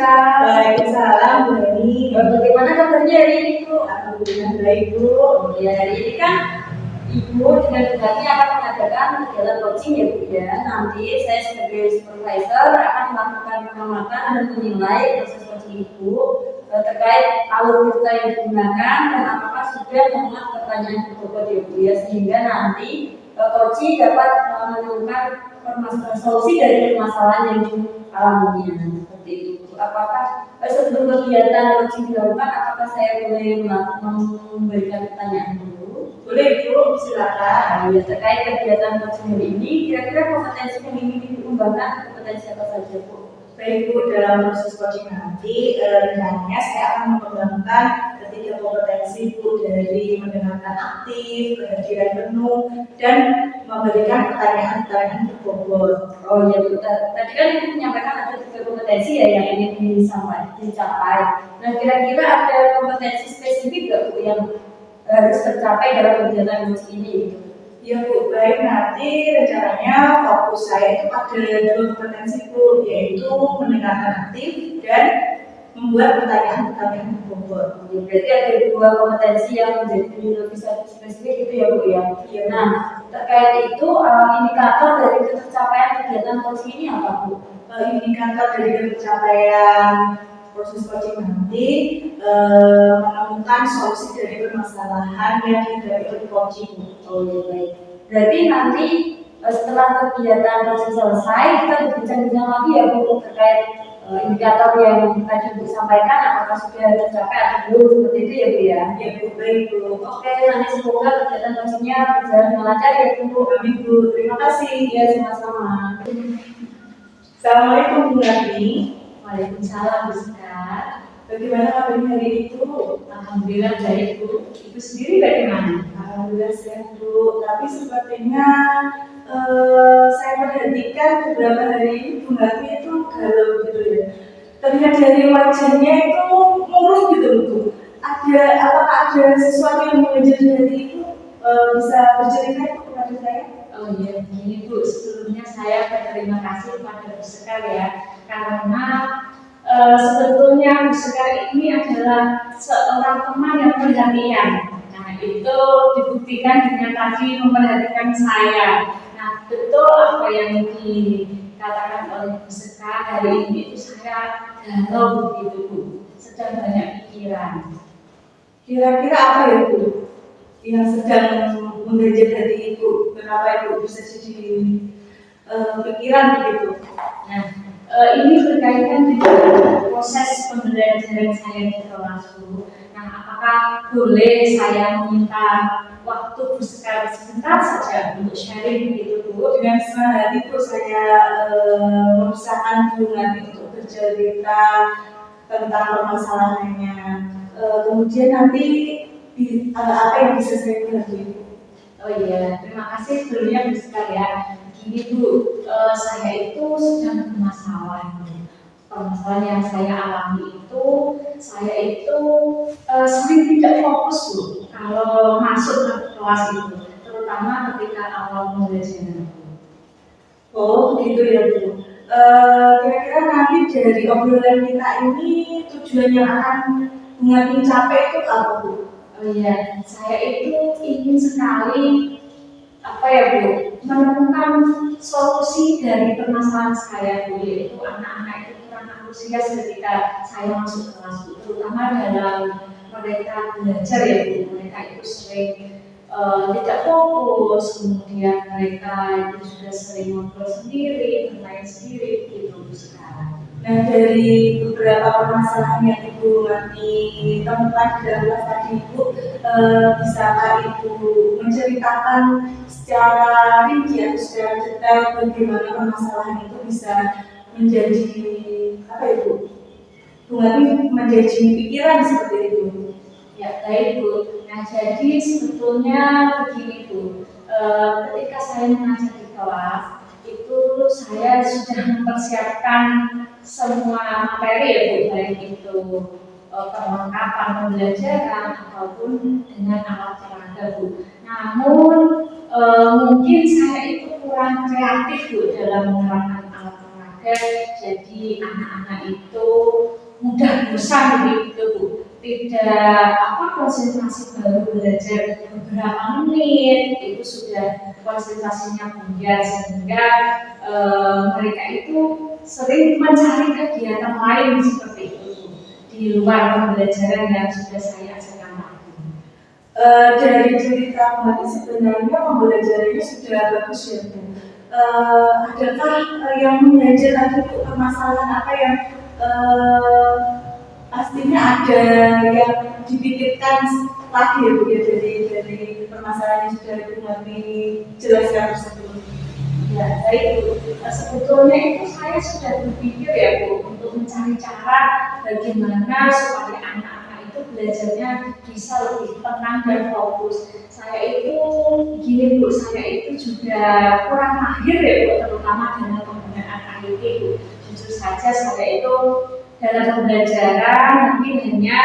Kak. Waalaikumsalam, Bu Heni. Bagaimana kabarnya hari ini, Bu? Alhamdulillah baik, Bu. Ya, hari ini kan Ibu dengan tugasnya akan mengadakan kegiatan coaching ya, Bu ya. Nanti saya sebagai supervisor akan melakukan pengamatan dan menilai proses coaching Ibu terkait alur cerita yang digunakan dan apakah sudah memuat pertanyaan berbobot ya, Bu ya, sehingga nanti coaching dapat menemukan solusi dari permasalahan yang dialaminya seperti itu. Apakah sebelum kegiatan coaching dilakukan, apakah saya boleh memberikan pertanyaan dulu? Boleh, Bu, silakan. Ya, terkait kegiatan coaching hari ini, kira-kira kompetensi yang ingin dikembangkan kompetensi apa saja, Bu? Baik, Bu, dalam proses coaching nanti rencananya saya akan mengembangkan ketiga kompetensi, Bu, dari mendengarkan aktif, kehadiran penuh, dan memberikan pertanyaan-pertanyaan berbobot. Oh iya, Bu. Tadi kan Ibu menyampaikan ada tiga kompetensi ya yang ingin dicapai. Nah, kira-kira ada kompetensi spesifik nggak, Bu, yang harus tercapai dalam kegiatan coaching ini? Ya, Bu, baik, nanti rencananya fokus saya itu ada dua kompetensi, Bu, yaitu mendengarkan aktif dan membuat pertanyaan-pertanyaan berbobot. Ya, berarti ada dua kompetensi yang menjadi lebih spesifik itu ya, Bu ya. Iya. Nah, terkait itu indikator dari pencapaian kegiatan coaching ini apa, Bu? Indikator dari pencapaian proses coaching nanti menemukan solusi dari permasalahan yang dihadapi oleh coaching. Oh ya, baik. Berarti nanti setelah kegiatan coaching selesai kita berbincang-bincang lagi ya, Bu, terkait indikator yang tadi Bu sampaikan apakah sudah tercapai atau belum, seperti itu ya, Bu ya. Ya, Bu, baik, Bu. Oke, nanti semoga kegiatan coachingnya berjalan dengan lancar ya, Bu. Amin, Bu. Terima kasih. Ya, sama-sama. Assalamualaikum, Bu Rani. Waalaikumsalam, Bu Sekar. Bagaimana kabarnya hari ini, Bu? Alhamdulillah baik, Bu. Ibu sendiri bagaimana? Alhamdulillah sehat, Bu. Tapi sepertinya saya perhatikan beberapa hari ini Bu Rani itu galau gitu ya. Terlihat dari wajahnya itu murung gitu, Bu. Apakah ada sesuatu yang mengejar dari Ibu? Bisa bercerita itu kepada saya? Oh iya, begini Bu, sebelumnya saya berterima kasih kepada Bu Sekar ya, karena sebetulnya Bu Sekar ini adalah seorang teman yang perhatian. Nah, itu dibuktikan dengan tadi memperhatikan saya. Nah, betul apa yang dikatakan oleh Bu Sekar hari ini itu saya galau begitu Bu, sedang banyak pikiran. Kira-kira apa ya, Bu, yang sedang mengejar hati Ibu? Kenapa Ibu bisa jadi pikiran begitu? Nah, ini berkaitan dengan proses pembelajaran saya di kelas Bu. Nah, apakah boleh saya meminta waktu Bu Sekar sebentar saja untuk sharing begitu Bu? Dengan senang hati Bu, saya memisahkan Bu Rani untuk bercerita tentang permasalahannya. Kemudian nanti apa yang bisa saya bantu? Oh iya, terima kasih sebelumnya Bu Sekar ya. Begini Bu, saya itu sedang bermasalah. Permasalahan yang saya alami itu, saya itu sering tidak fokus Bu kalau masuk ke kelas itu, terutama ketika awal pembelajaran. Oh begitu ya Bu. Kira-kira nanti dari obrolan kita ini tujuan yang akan Bu Rani capai itu apa Bu? Oh iya, saya itu ingin sekali menemukan solusi dari permasalahan saya Bu, yaitu anak-anak itu kurang antusias ketika saya masuk kelas Bu, terutama dalam mereka belajar ya Bu. Mereka itu sering tidak fokus, kemudian mereka itu sudah sering ngobrol sendiri, bermain sendiri gitu Bu sekarang. Nah, dari beberapa permasalahan yang Ibu Rani temukan di dalam kelas tadi Ibu, bisakah Ibu menceritakan secara rinci atau secara detail bagaimana permasalahan itu bisa menjadi Ibu? Bu Rani menjadi pikiran seperti itu. Ya baik Bu. Nah jadi sebetulnya begini Bu, ketika saya mengajar di kelas itu saya sudah mempersiapkan semua materi ya Bu, baik itu perlengkapan pembelajaran ataupun dengan alat peraga Bu. Namun mungkin saya itu kurang kreatif Bu dalam menerapkan alat peraga, jadi anak-anak itu mudah bosan begitu Bu. Tidak konsentrasi baru belajar beberapa menit itu sudah konsentrasinya buyar, sehingga mereka itu sering mencari kegiatan lain seperti itu di luar pembelajaran yang sudah saya ajarkan tadi. Dari cerita Mbak sebenarnya pembelajarannya sudah bagus ya Bu. Adakah yang mengajar tadi Bu permasalahan apa yang pastinya ada yang dipikirkan lagi ya Bu ya dari permasalahan yang sudah Ibu Mami jelaskan tersebut? Ya, baik Bu. Sebetulnya itu saya sudah berpikir ya Bu untuk mencari cara bagaimana supaya anak-anak itu belajarnya bisa lebih tenang dan fokus. Saya itu gini Bu, saya itu juga kurang mahir ya Bu, terutama dalam penggunaan IoT Bu. Jujur saja saya itu dalam pembelajaran mungkin hanya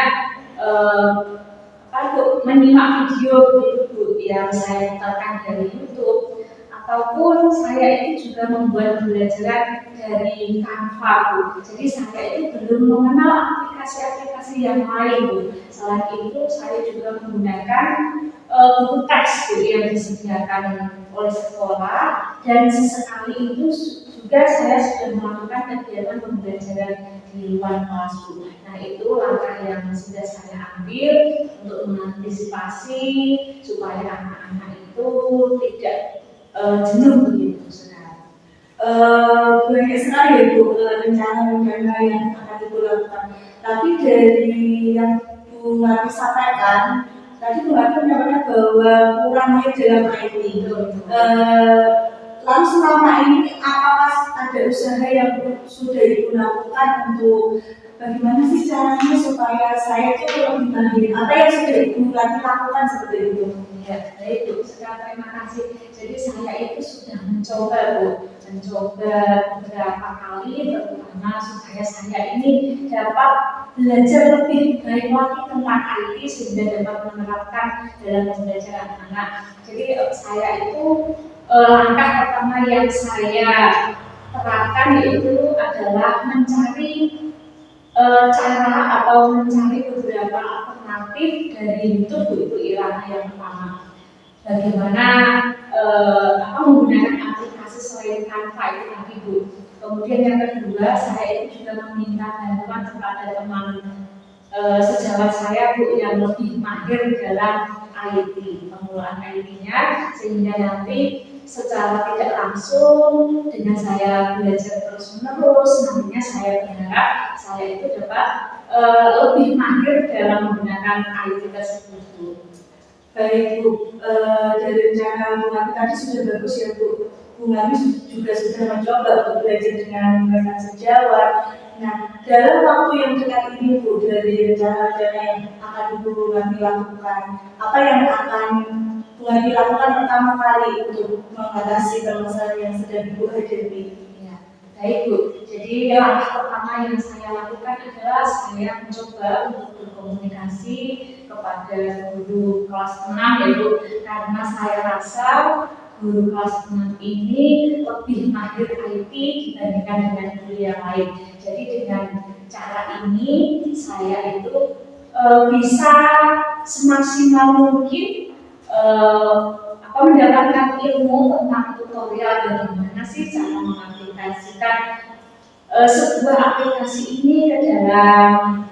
menyimak video gitu Bu yang saya putarkan dari YouTube, ataupun saya itu juga membuat pembelajaran dari Canva Bu. Jadi saya itu belum mengenal aplikasi-aplikasi yang lain Bu. Selain itu saya juga menggunakan buku teks Bu yang disediakan oleh sekolah, dan sesekali itu juga saya sudah melakukan kegiatan pembelajaran di luar kelas Bu. Nah itu langkah yang sudah saya ambil untuk mengantisipasi supaya anak-anak itu tidak jenuh begitu sekarang. Banyak sekali ya Bu rencana-rencana yang akan Ibu lakukan. Tapi dari yang Bu Mami sampaikan, tadi Bu Mami menyampaikan bahwa kurang mahir dalam IT. Lalu selama ini apakah ada usaha yang sudah Ibu lakukan untuk bagaimana sih caranya supaya saya itu lebih mahir? Apa yang sudah Ibu lakukan seperti itu? Ya, baik Bu, terima kasih. Jadi saya itu sudah mencoba beberapa kali, terutama supaya saya ini dapat belajar lebih baik lagi tentang IT sehingga dapat menerapkan dalam pembelajaran anak. Jadi saya itu langkah pertama yang saya terapkan yaitu adalah mencari cara atau mencari beberapa alternatif dari YouTube itu irama yang pertama. Bagaimana menggunakan aplikasi selain Canva itu tadi Bu. Kemudian yang kedua, saya itu juga meminta bantuan kepada teman sejawat saya Bu yang lebih mahir dalam IT, pengelolaan IT-nya, sehingga nanti secara tidak langsung dengan saya belajar terus menerus, nantinya saya berharap saya itu dapat lebih mahir dalam menggunakan IT tersebut Bu. Baik Bu, dari rencana Bu Mami tadi sudah bagus ya Bu. Bu Mami juga sudah mencoba untuk belajar dengan bahasa sejawat. Nah, dalam waktu yang dekat ini Bu, dari rencana-rencana yang akan Bu Mami lakukan, apa yang akan Bu Mami lakukan pertama kali untuk mengatasi permasalahan yang sedang Ibu hadapi? Ya, baik Bu. Jadi langkah pertama yang saya lakukan adalah saya mencoba untuk berkomunikasi kepada guru kelas 6 ya Bu, karena saya rasa guru kelas 6 ini lebih mahir IT dibandingkan dengan guru yang lain. Jadi dengan cara ini saya itu bisa semaksimal mungkin mendapatkan ilmu tentang tutorial bagaimana sih cara mengaplikasikan sebuah aplikasi ini ke dalam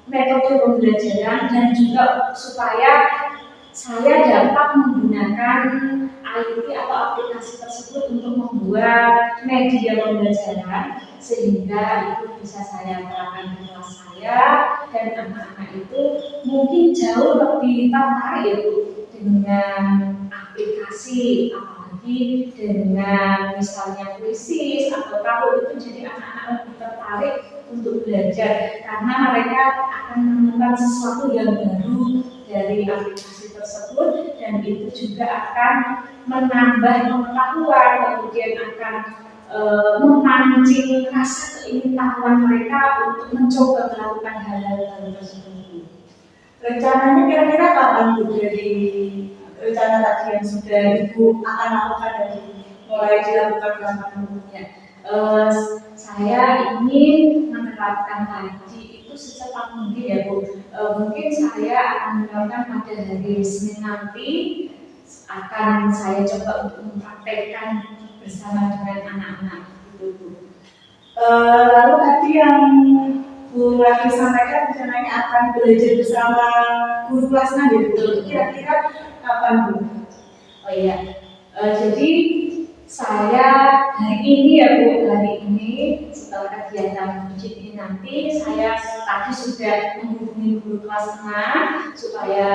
metode pembelajaran, dan juga supaya saya dapat menggunakan IT atau aplikasi tersebut untuk membuat media pembelajaran sehingga itu bisa saya terapkan di kelas saya, dan anak-anak itu mungkin jauh lebih tertarik yaitu dengan aplikasi, apalagi dengan misalnya krisis atau kalau itu, jadi anak-anak lebih tertarik untuk belajar karena mereka akan menemukan sesuatu yang baru dari aplikasi tersebut, dan itu juga akan menambah pengetahuan, kemudian akan memancing rasa keingintahuan mereka untuk mencoba melakukan hal-hal baru tersebut. Rencananya kira-kira kapan Bu dari rencana tadi yang sudah Ibu akan lakukan dari mulai dilakukan kapan Bu? Saya ingin menerapkan haji itu secepat mungkin ya Bu. Mungkin saya akan melakukan pada hari Senin nanti, akan saya coba untuk mempraktekkan bersama dengan anak-anak gitu Bu. Lalu tadi yang Bu lagi sampaikan rencananya akan belajar bersama guru kelas 6 ya Bu. Kira-kira kapan Bu? Oh iya, jadi saya hari ini ya Bu, hari ini setelah kegiatan masjid ini nanti saya tadi sudah menghubungi guru kelas 6 supaya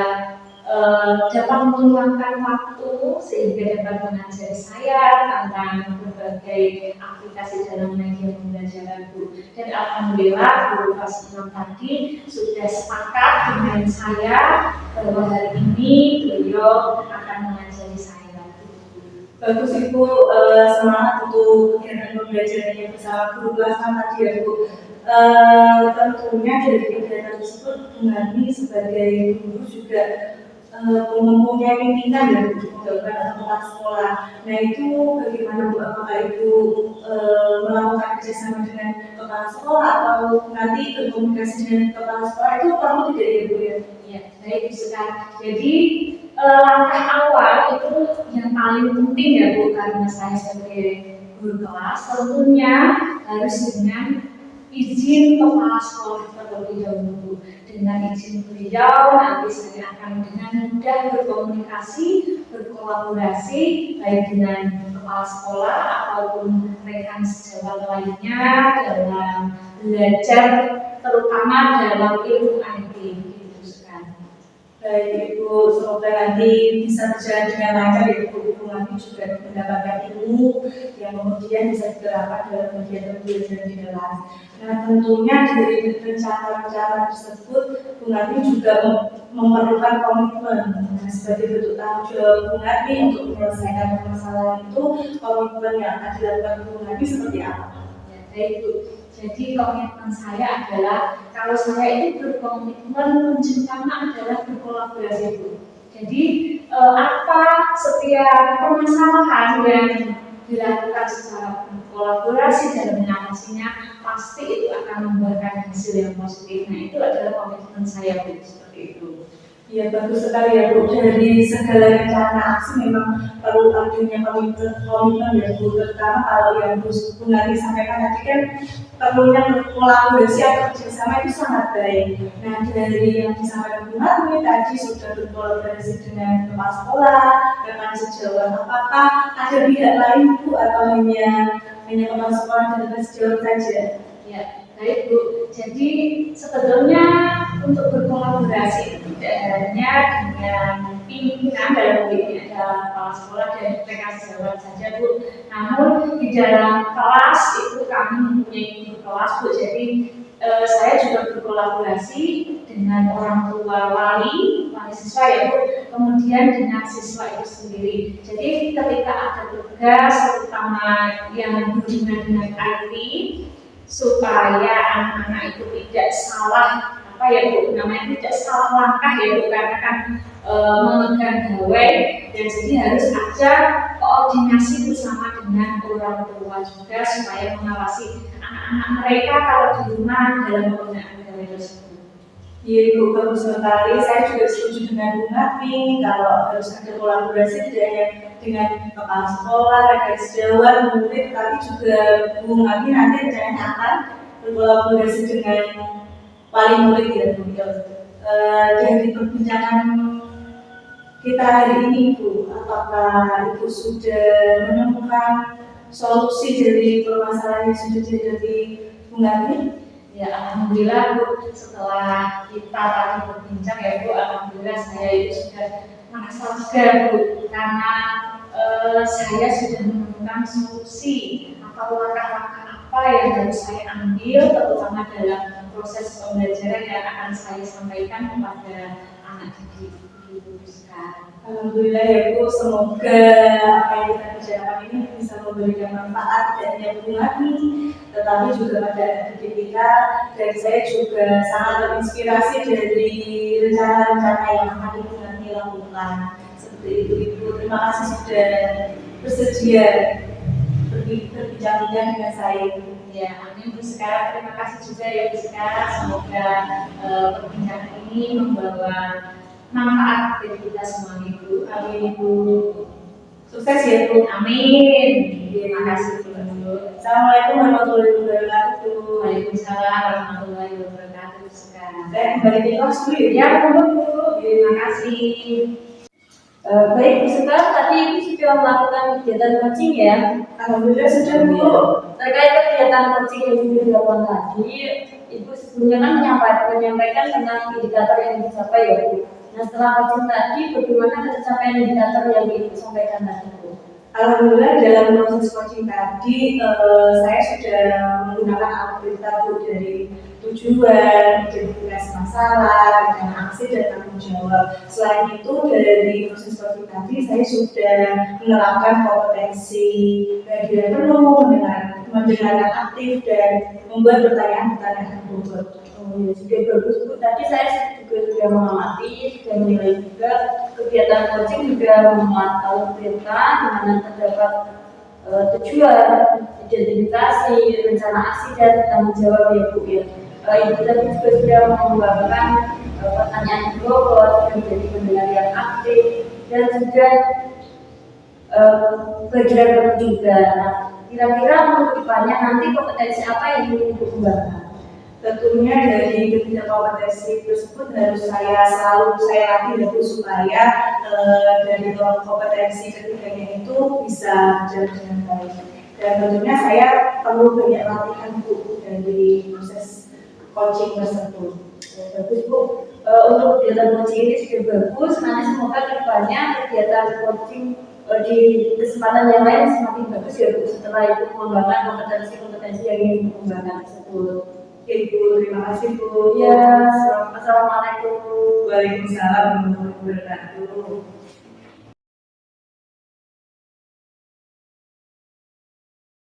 dapat meluangkan waktu sehingga dapat mengajari saya tentang berbagai aplikasi dalam media pembelajaran Bu. Dan alhamdulillah guru kelas 6 tadi sudah sepakat dengan saya bahwa hari ini beliau akan mengajari saya. Bagus Ibu, semangat untuk kegiatan pembelajarannya bersama guru kelas 6 tadi ya Bu. Tentunya dari kegiatan tersebut Bu Nani sebagai guru juga mempunyai pimpinan ya Bu, menggagalkan tempat sekolah. Nah itu bagaimana Bu, apakah Ibu melakukan kerjasama dengan kepala sekolah atau nanti berkomunikasi dengan kepala sekolah, itu perlu tidak ya Bu ya? Ya, baik sekali. Jadi langkah awal itu yang paling penting ya Bu, karena saya sebagai guru kelas tentunya harus dengan izin kepala sekolah terlebih dahulu. Dengan izin beliau nanti saya akan dengan mudah berkomunikasi, berkolaborasi baik dengan kepala sekolah ataupun rekan sejawat lainnya dalam belajar, terutama dalam ilmu IT. Baik Ibu, semoga nanti bisa berjalan dengan lancar ya Ibu. Ibu nanti juga mendapatkan ilmu yang kemudian bisa diterapkan dalam kegiatan belajar di kelas. Nah tentunya dari rencana-rencana tersebut Bu Nani juga memerlukan komitmen. Nah, sebagai bentuk tanggung jawab Bu Nani untuk menyelesaikan permasalahan itu, komitmen yang akan dilakukan Bu Nani seperti apa? Ya, baik Bu. Jadi komitmen saya adalah kalau saya itu berkomitmen kunci utama adalah berkolaborasi Bu. Jadi apa setiap permasalahan yang dilakukan secara berkolaborasi dalam mengatasinya pasti itu akan membuahkan hasil yang positif. Nah itu adalah komitmen saya Bu, seperti itu. Ya bagus sekali ya Bu, dari segala rencana aksi memang perlu adanya komitmen ya Bu, terutama kalau yang Bu Nani sampaikan tadi kan perlunya kolaborasi atau kerjasama itu sangat baik. Nah dari yang disampaikan Bu Nani tadi sudah berkolaborasi dengan kepala sekolah, rekan sejawat, apakah ada pihak lain Bu atau hanya kepala sekolah dan rekan sejawat saja? Ya, baik Bu. Jadi sebetulnya untuk berkolaborasi itu tidak hanya dengan pimpinan dalam ini adalah kepala sekolah dan rekan sejawat saja Bu. Namun di dalam kelas itu kami mempunyai guru kelas Bu. Jadi saya juga berkolaborasi dengan orang tua wali siswa ya Bu. Kemudian dengan siswa itu sendiri. Jadi ketika ada tugas terutama yang berhubungan dengan IT, supaya anak-anak itu tidak salah namanya tidak salah langkah ya Bu, karena kan memegang gawai, dan jadi harus ada koordinasi bersama dengan orang tua juga supaya mengawasi anak-anak mereka kalau di rumah dalam penggunaan gawai tersebut. Iya Ibu, bagus sekali. Saya juga setuju dengan Bu Nani kalau harus ada kolaborasi tidak hanya dengan kepala sekolah, rekan sejawat, murid, tapi juga Bu Nani nanti rencananya akan berkolaborasi dengan wali murid ya Bu. Dari perbincangan kita hari ini Bu, apakah Ibu sudah menemukan solusi dari permasalahan yang sudah dihadapi Bu Nani? Ya alhamdulillah Bu, setelah kita tadi berbincang ya Bu, alhamdulillah saya itu sudah merasa lega Bu, karena saya sudah menemukan solusi atau langkah-langkah apa yang harus saya ambil, terutama dalam proses pembelajaran yang akan saya sampaikan kepada anak didik Ibu sekarang. Alhamdulillah ya Bu, semoga apa yang kita bicarakan ini bisa memberikan manfaat tidak hanya Bu Nani, tetapi juga pada didik kita, dan saya juga sangat terinspirasi dari rencana-rencana yang akan Ibu Nani lakukan. Seperti itu Ibu, terima kasih sudah bersedia berbincang-bincang dengan saya. Ya, amin Bu Sekar. Terima kasih juga ya Bu Sekar. Semoga perbincangan ini membawa manfaat bagi kita semua Ibu. Amin Ibu. Sukses ya Bu. Amin. Terima kasih Bu. Assalamualaikum warahmatullahi wabarakatuh. Waalaikumsalam warahmatullahi wabarakatuh Bu Sekar. Saya kembali ke kelas dulu ya. Ya Bu. Terima kasih. Baik, Bu Sekar, tadi Ibu sudah melakukan kegiatan coaching ya. Alhamdulillah sudah Bu. Terkait kegiatan coaching yang sudah dilakukan tadi, Ibu sebelumnya kan menyampaikan tentang indikator yang dicapai ya Bu. Nah setelah coaching tadi, bagaimana pencapaian indikator yang Ibu sampaikan tadi Bu? Alhamdulillah dalam proses coaching tadi saya sudah menggunakan algoritma Bu dari tujuan, identifikasi masalah, rencana aksi dan tanggung jawab. Selain itu dari proses coaching tadi saya sudah menerapkan kompetensi bagian penuh, mendengarkan aktif dan membuat pertanyaan-pertanyaan bobot. Oh ya, sudah bagus Bu. Tadi saya juga sudah mengamati, sudah menilai juga kegiatan coaching juga memuat algoritma di mana terdapat tujuan, identifikasi, rencana aksi dan tanggung jawab ya Bu ya. Ibu tadi juga sudah mengembangkan pertanyaan bobot dan menjadi pendengar yang aktif dan juga bagian penuh juga. Nah, kira-kira untuk depannya nanti kompetensi apa yang ingin Ibu kembangkan? Tentunya dari ketiga kompetensi tersebut harus selalu saya latih dulu supaya dari kompetensi ketiganya itu bisa berjalan dengan baik. Dan tentunya saya perlu banyak latihan Bu dari proses coaching tersebut. Ya, bagus Bu. Untuk kegiatan coaching ini sudah bagus. Nanti semoga kedepannya kegiatan coaching di kesempatan yang lain semakin bagus ya Bu. Setelah itu mengembangkan kompetensi-kompetensi yang ingin dikembangkan tersebut. Oke Bu, terima kasih Bu. Ya, assalamualaikum. Waalaikumsalam warahmatullahi wabarakatuh.